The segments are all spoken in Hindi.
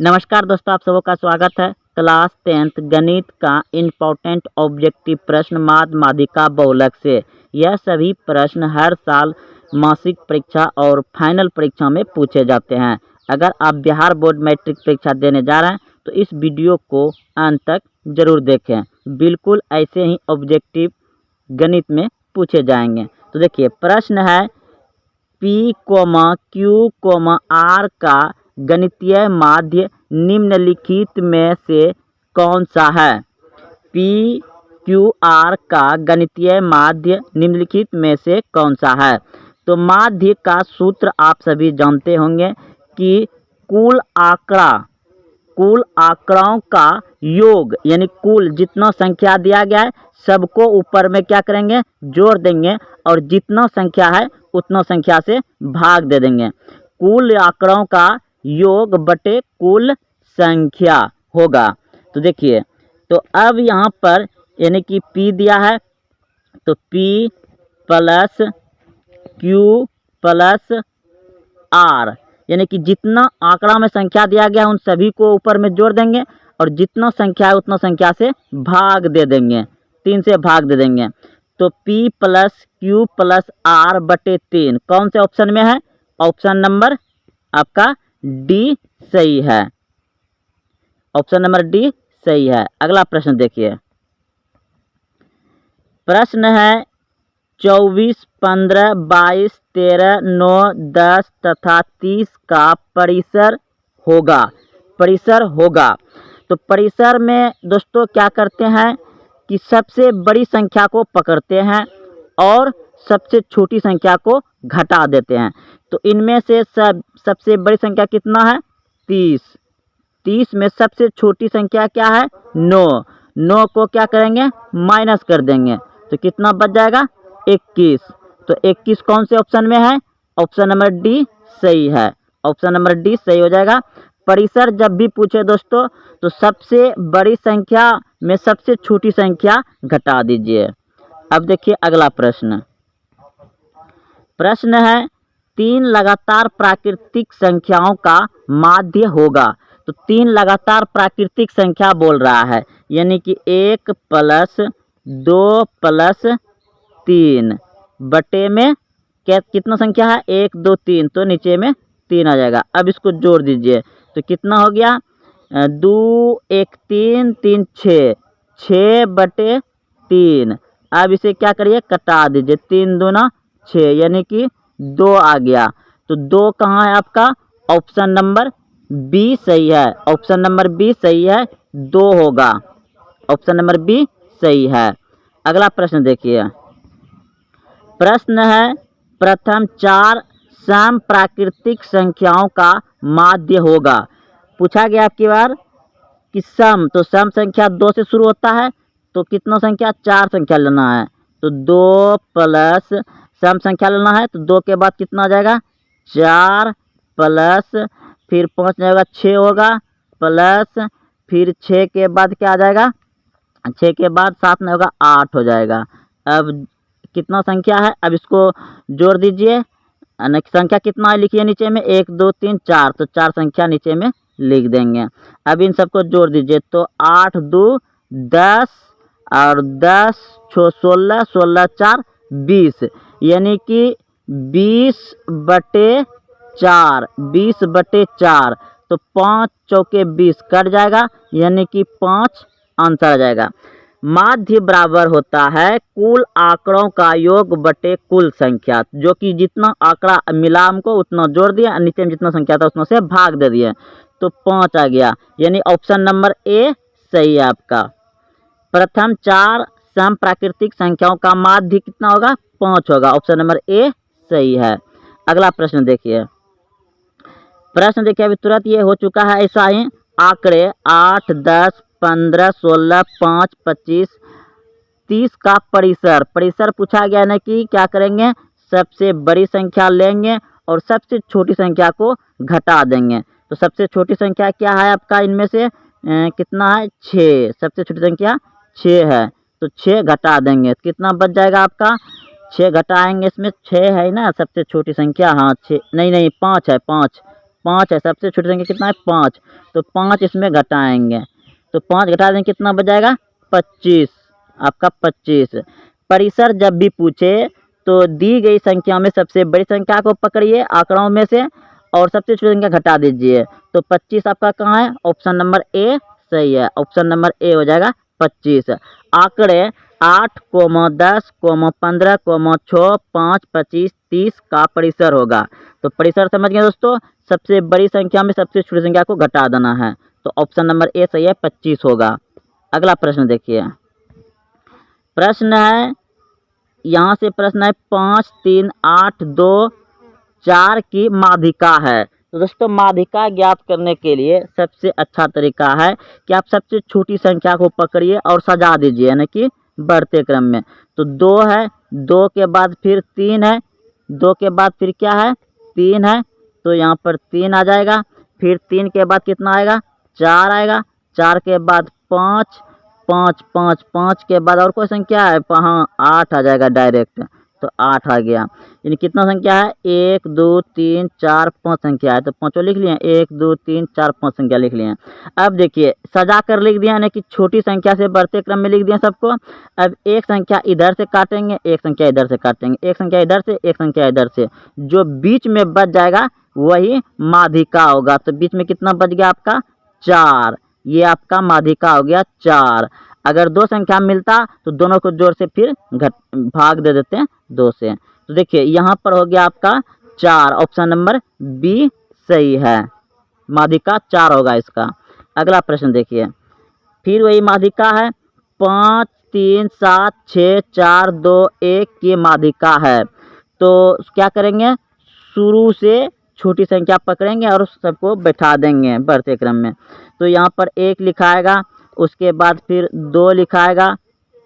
नमस्कार दोस्तों, आप सबों का स्वागत है। क्लास 10th गणित का इम्पोर्टेंट ऑब्जेक्टिव प्रश्न माध्यिका बहुलक से। यह सभी प्रश्न हर साल मासिक परीक्षा और फाइनल परीक्षा में पूछे जाते हैं। अगर आप बिहार बोर्ड मैट्रिक परीक्षा देने जा रहे हैं तो इस वीडियो को अंत तक जरूर देखें। बिल्कुल ऐसे ही ऑब्जेक्टिव गणित में पूछे जाएंगे। तो देखिए, प्रश्न है P, Q, R का गणितीय माध्य निम्नलिखित में से कौन सा है। P, Q, R का गणितीय माध्य निम्नलिखित में से कौन सा है। तो माध्य का सूत्र आप सभी जानते होंगे कि कुल आंकड़ों का योग, यानी कुल जितना संख्या दिया गया है सबको ऊपर में क्या करेंगे, जोड़ देंगे और जितना संख्या है उतना संख्या से भाग दे देंगे। कुल आंकड़ों का योग बटे कुल संख्या होगा। तो देखिए, तो अब यहाँ पर यानी कि P दिया है तो P plus Q plus R, यानी कि जितना आंकड़ा में संख्या दिया गया उन सभी को ऊपर में जोड़ देंगे और जितना संख्या है उतना संख्या से भाग दे देंगे, 3 से भाग दे देंगे। तो P plus Q plus R बटे 3 कौन से ऑप्शन में है। ऑप्शन नंबर आपका डी सही है। ऑप्शन नंबर डी सही है। अगला प्रश्न देखिए, प्रश्न है 24, 15, 22, 13, 9, 10 तथा 30 का परिसर होगा। तो परिसर में दोस्तों क्या करते हैं कि सबसे बड़ी संख्या को पकड़ते हैं और सबसे छोटी संख्या को घटा देते हैं। तो इनमें से सबसे बड़ी संख्या कितना है, 30। 30 में सबसे छोटी संख्या क्या है, 9। 9 को क्या करेंगे, माइनस कर देंगे तो कितना बच जाएगा, 21। तो 21 कौन से ऑप्शन में है। ऑप्शन नंबर डी सही है। ऑप्शन नंबर डी सही हो जाएगा। परिसर जब भी पूछे दोस्तों तो सबसे बड़ी संख्या में सबसे छोटी संख्या घटा दीजिए। अब देखिए अगला प्रश्न है 3 लगातार प्राकृतिक संख्याओं का माध्य होगा। तो 3 लगातार प्राकृतिक संख्या बोल रहा है, यानी कि 1 प्लस 2 प्लस 3 बटे में कितना संख्या है, 1 2 3, तो नीचे में 3 आ जाएगा। अब इसको जोड़ दीजिए तो कितना हो गया, 2 1 3 3 6, 6 बटे 3। अब इसे क्या करिए, कटा दीजिए, 3 दूना 6, यानी कि 2 आ गया। तो 2 कहाँ है आपका, ऑप्शन नंबर बी सही है। ऑप्शन नंबर बी सही है, 2 होगा। ऑप्शन नंबर बी सही है। अगला प्रश्न देखिए, प्रश्न है प्रथम 4 सम प्राकृतिक संख्याओं का माध्य होगा। पूछा गया आपकी बार कि सम, तो सम संख्या 2 से शुरू होता है तो कितना संख्या, 4 संख्या लेना है। तो 2 प्लस सम संख्या लेना है तो 2 के बाद कितना आ जाएगा, 4 प्लस फिर 5 जाएगा 6 होगा, प्लस फिर 6 के बाद क्या आ जाएगा, 6 के बाद 7 नहीं होगा, 8 हो जाएगा। अब कितना संख्या है, अब इसको जोड़ दीजिए। संख्या कितना है लिखिए नीचे में, 1 2 3 4, तो 4 संख्या नीचे में लिख देंगे। अब इन सबको जोड़ दीजिए तो 8 2 10 और 10 16, 16 4 20, यानी कि 20 बटे 4, 20 बटे 4, तो 5 चौके 20 कट जाएगा, यानी कि 5 आंसर आ जाएगा। माध्य बराबर होता है कुल आंकड़ों का योग बटे कुल संख्या, जो कि जितना आंकड़ा मिला हमको उतना जोड़ दिया, नीचे में जितना संख्या था उतना से भाग दे दिए, तो 5 आ गया, यानी ऑप्शन नंबर ए सही है आपका। प्रथम 4 सम प्राकृतिक संख्याओं का माध्य कितना होगा, 5 होगा। ऑप्शन नंबर ए सही है। अगला प्रश्न देखिए, अभी तुरंत ये हो चुका है। ऐसा ही आंकड़े 8 10 15 16 5 25 30 का परिसर पूछा गया ना कि क्या करेंगे, सबसे बड़ी संख्या लेंगे और सबसे छोटी संख्या को घटा देंगे। तो सबसे छोटी संख्या क्या है आपका, इनमें से कितना है, 6। सबसे छोटी संख्या 6 है तो 6 घटा देंगे तो कितना बच जाएगा आपका, 6 घटाएंगे, इसमें 6 है ना सबसे छोटी संख्या, हाँ 6 नहीं 5 है, 5 5 है, सबसे छोटी संख्या कितना है 5, तो 5 इसमें घटाएंगे तो 5 घटा देंगे कितना बच जाएगा 25, आपका 25। परिसर जब भी पूछे तो दी गई संख्या में सबसे बड़ी संख्या को पकड़िए आंकड़ों में से और सबसे छोटी संख्या घटा दीजिए, तो 25 आपका कहाँ है, ऑप्शन नंबर ए सही है, ऑप्शन नंबर ए हो जाएगा 25। आंकड़े 8, 10, 15, 6, 5, 25, 30 का परिसर होगा। तो परिसर समझ गए दोस्तों, सबसे बड़ी संख्या में सबसे छोटी संख्या को घटा देना है, तो ऑप्शन नंबर ए सही है 25 होगा। अगला प्रश्न देखिए, प्रश्न है यहाँ से प्रश्न है 5, 3, 8, 2, 4 की माध्यिका है। तो दोस्तों माध्यिका ज्ञात करने के लिए सबसे अच्छा तरीका है कि आप सबसे छोटी संख्या को पकड़िए और सजा दीजिए, यानी कि बढ़ते क्रम में। तो 2 है, 2 के बाद फिर 3 है, 2 के बाद फिर क्या है 3 है, तो यहाँ पर 3 आ जाएगा। फिर 3 के बाद कितना आएगा 4 आएगा, 4 के बाद 5, 5, 5, 5 के बाद और कोई संख्या है, हाँ 8 आ जाएगा डायरेक्ट, तो 8 आ गया। यानी कितना संख्या है 1, 2, 3, 4, 5 संख्या है, तो पाँचों लिख लिए, 1, 2, 3, 4, 5 संख्या लिख लिए। अब देखिए सजा कर लिख दिया, यानी कि छोटी संख्या से बढ़ते क्रम में लिख दिया सबको। अब एक संख्या इधर से काटेंगे, एक संख्या इधर से काटेंगे, एक संख्या इधर से, एक संख्या इधर से, जो बीच में बच जाएगा वही माध्यिका होगा। तो बीच में कितना बच गया आपका 4, ये आपका माध्यिका हो गया 4। अगर 2 संख्या मिलता तो दोनों को जोड़ से फिर भाग दे देते हैं 2 से। तो देखिए यहाँ पर हो गया आपका 4, ऑप्शन नंबर बी सही है, माध्यिका 4 होगा इसका। अगला प्रश्न देखिए, फिर वही माध्यिका है 5, 3, 7, 6, 4, 2, 1 की माध्यिका है। तो क्या करेंगे, शुरू से छोटी संख्या पकड़ेंगे और सबको बैठा देंगे बढ़ते क्रम में। तो यहाँ पर 1 लिखाएगा, उसके बाद फिर 2 लिखाएगा,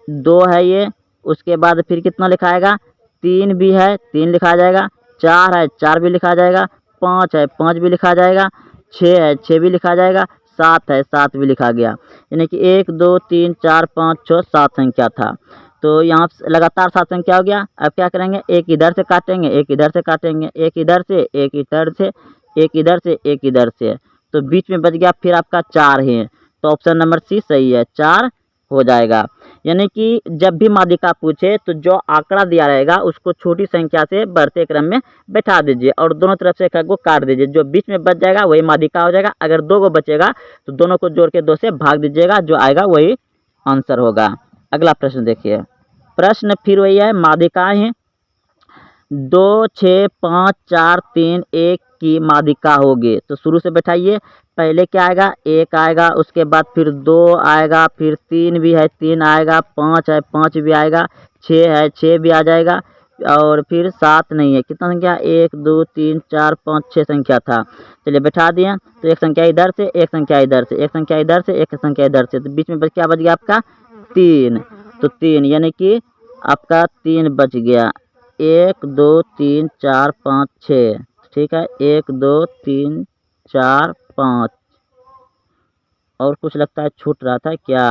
2 है ये, उसके बाद फिर कितना लिखाएगा 3 भी है, 3 लिखा जाएगा, 4 है 4 भी लिखा जाएगा, 5 है 5 भी लिखा जाएगा, 6 है 6 भी लिखा जाएगा, 7 है 7 भी लिखा गया। यानी कि 1, 2, 3, 4, 5, 6, 7 संख्या था। तो यहाँ लगातार 7 संख्या हो गया। अब क्या करेंगे, एक इधर से काटेंगे, एक इधर से काटेंगे, एक इधर से, एक इधर से, एक इधर से, एक इधर से, तो बीच में बच गया फिर आपका 4 है, तो ऑप्शन नंबर सी सही है, 4 हो जाएगा। यानी कि जब भी माध्यिका पूछे तो जो आंकड़ा दिया रहेगा उसको छोटी संख्या से बढ़ते क्रम में बैठा दीजिए और दोनों तरफ से एक को काट दीजिए, जो बीच में बच जाएगा वही माध्यिका हो जाएगा। अगर 2 को बचेगा तो दोनों को जोड़ के 2 से भाग दीजिएगा, जो आएगा वही आंसर होगा। अगला प्रश्न देखिए, प्रश्न फिर वही है, माध्यिकाएं हैं 2, 6, 5, 4, 3, 1 की माध्यिका होगी। तो शुरू से बैठाइए, पहले क्या आएगा 1 आएगा, उसके बाद फिर 2 आएगा, फिर 3 भी है 3 आएगा, 5 है 5 भी आएगा, 6 है 6 भी आ जाएगा, और फिर 7 नहीं है, कितना संख्या 1, 2, 3, 4, 5, 6 संख्या था। चलिए बैठा दिए, तो एक संख्या इधर से, एक संख्या इधर से, एक संख्या इधर से, एक संख्या इधर से, तो बीच में क्या बच गया आपका 3, तो 3 यानी कि आपका 3 बच गया, 1, 2, 3, 4, 5, 6, ठीक है, 1, 2, 3, 4, 5, और कुछ लगता है छूट रहा था क्या,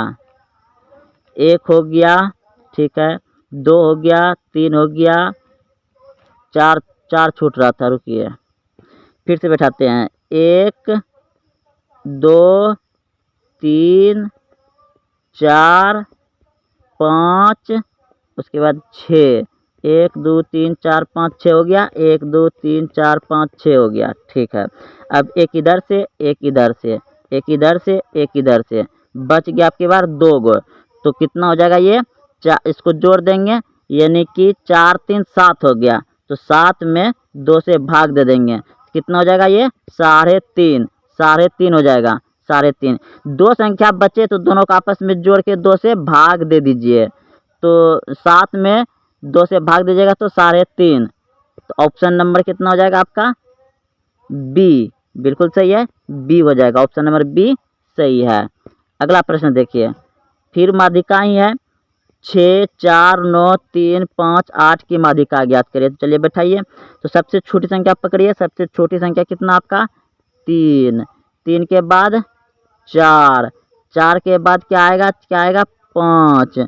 1 हो गया, ठीक है, 2 हो गया, 3 हो गया, 4 छूट रहा था, रुकिए फिर से बैठाते हैं, 1, 2, 3, 4, 5, उसके बाद 6, 1, 2, 3, 4, 5, 6 हो गया, 1, 2, 3, 4, 5, 6 हो गया, ठीक है। अब एक इधर से, एक इधर से, एक इधर से, एक इधर से, बच गया आपके बार 2 गो, तो कितना हो जाएगा ये इसको जोड़ देंगे, यानी कि 4, 3, 7 हो गया, तो 7 में 2 से भाग दे देंगे, कितना हो जाएगा ये 3.5, 3.5 हो जाएगा, 3.5। 2 संख्या बचे तो दोनों को आपस में जोड़ के 2 से भाग दे दीजिए, तो 7 में 2 से भाग दीजिएगा तो 3.5, तो ऑप्शन नंबर कितना हो जाएगा आपका बी, बिल्कुल सही है, बी हो जाएगा, ऑप्शन नंबर बी सही है। अगला प्रश्न देखिए, फिर माध्यिका ही है 6, 4, 9, 3, 5, 8 की माध्यिका ज्ञात करिए। तो चलिए बैठाइए, तो सबसे छोटी संख्या पकड़िए, सबसे छोटी संख्या कितना आपका 3, 3 के बाद 4, 4 के बाद क्या आएगा 5,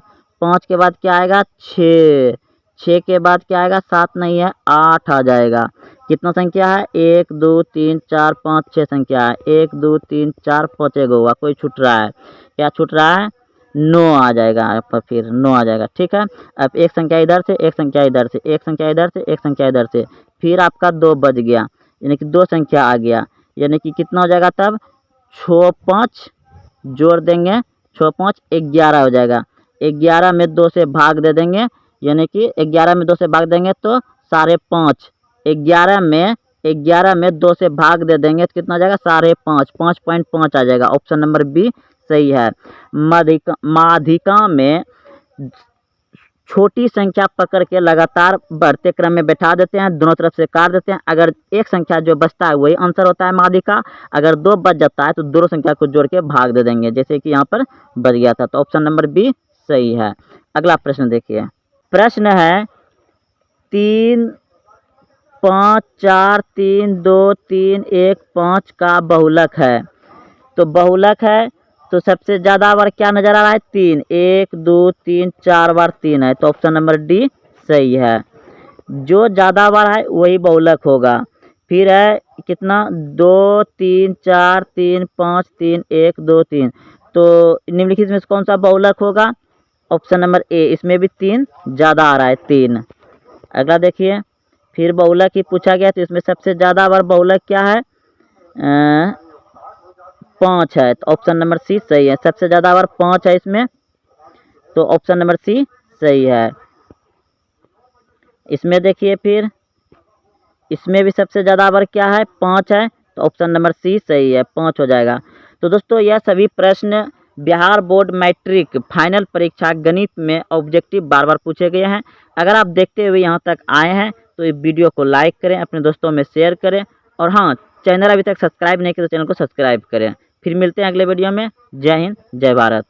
5 के बाद क्या आएगा 6, 6 के बाद क्या आएगा 7 नहीं है 8 आ जाएगा, कितना संख्या है, 1 2 3 4 5 6 संख्या है, 1 2 3 4 5 हुआ, कोई छूट रहा है, क्या छूट रहा है, 9 आ जाएगा आपका, फिर 9 आ जाएगा। ठीक है, अब एक संख्या इधर से, एक संख्या इधर से, एक संख्या इधर से, एक संख्या इधर से, फिर आपका 2 बच गया, यानी कि 2 संख्या आ गया, यानी कि कितना हो जाएगा तब, 6 5 जोड़ देंगे, 6 5 11 हो जाएगा। 11 में 2 से भाग दे देंगे, यानी कि 11 में 2 से भाग देंगे तो 5.5, 11 में 2 से भाग दे देंगे तो कितना आ जाएगा, 5.5, 5.5 आ जाएगा। ऑप्शन नंबर बी सही है। माध्यिका में छोटी संख्या पकड़ के लगातार बढ़ते क्रम में बैठा देते हैं, दोनों तरफ से काट देते हैं, अगर एक संख्या जो बचता है वही आंसर होता है माध्यिका, अगर 2 बच जाता है तो दोनों संख्या को जोड़ के भाग दे देंगे, जैसे कि यहाँ पर बच गया था। तो ऑप्शन नंबर बी सही है। अगला प्रश्न देखिए, प्रश्न है 3 5 4 3 2 3 1 5 का बहुलक है। तो बहुलक है तो सबसे ज़्यादा बार क्या नज़र आ रहा है, 3, 1 2 3 4 बार 3 है, तो ऑप्शन नंबर डी सही है। जो ज़्यादा बार है वही बहुलक होगा। फिर है कितना, 2 3 4 3 5 3 1 2 3, तो निम्नलिखित में से कौन सा बहुलक होगा, ऑप्शन नंबर ए, इसमें भी 3 ज़्यादा आ रहा है, 3। अगला देखिए, फिर बहुलक ही पूछा गया, तो इसमें सबसे ज़्यादा बार बहुलक क्या है, 5 है, तो ऑप्शन नंबर सी सही है। सबसे ज़्यादा बार 5 है इसमें, तो ऑप्शन नंबर सी सही है। इसमें देखिए, फिर इसमें भी सबसे ज़्यादा बार क्या है, 5 है, तो ऑप्शन नंबर सी सही है, 5 हो जाएगा। तो दोस्तों यह सभी प्रश्न बिहार बोर्ड मैट्रिक फाइनल परीक्षा गणित में ऑब्जेक्टिव बार बार पूछे गए हैं। अगर आप देखते हुए यहाँ तक आए हैं तो इस वीडियो को लाइक करें, अपने दोस्तों में शेयर करें, और हाँ, चैनल अभी तक सब्सक्राइब नहीं किया तो चैनल को सब्सक्राइब करें। फिर मिलते हैं अगले वीडियो में। जय हिंद, जय भारत।